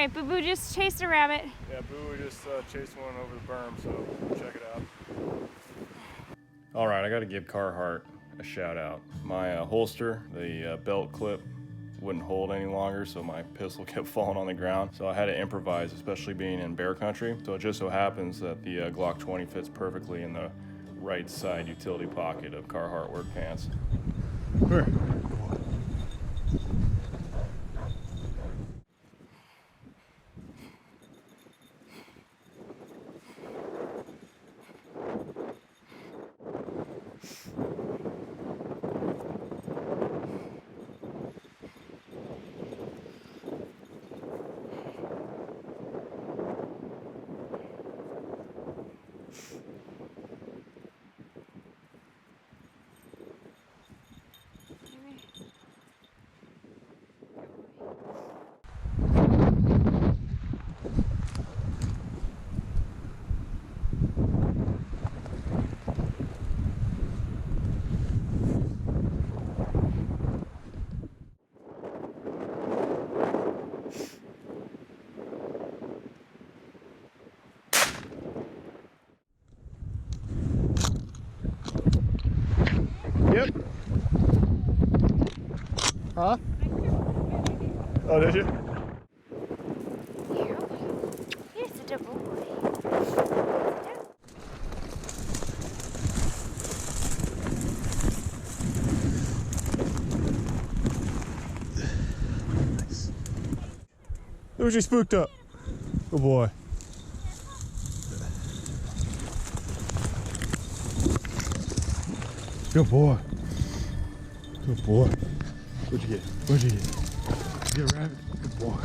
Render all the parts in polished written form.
right, Boo Boo just chased a rabbit. Yeah, Boo Boo just chased one over the berm, so check it out. All right, I got to give Carhartt a shout out. My holster, the belt clip, wouldn't hold any longer, so my pistol kept falling on the ground. So I had to improvise, especially being in bear country. So it just so happens that the Glock 20 fits perfectly in the right side utility pocket of Carhartt work pants. Where? Yep. Huh? Oh, did you? Here's a double boy. Nice. Who's she spooked up? Good boy. Good boy. Good boy. What'd you get? What'd you get? You get a rabbit? Good boy.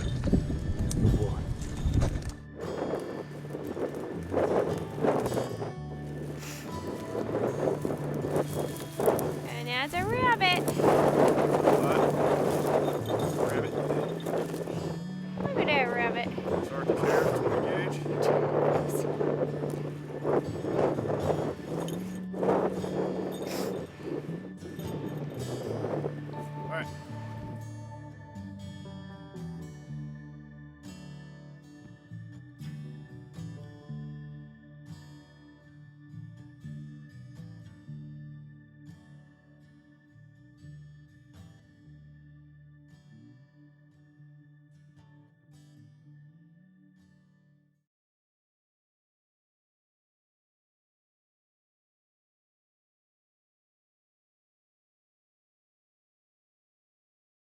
Good boy. And that's a rabbit. What? Rabbit. Look at that rabbit. Start the chair, 20 gauge.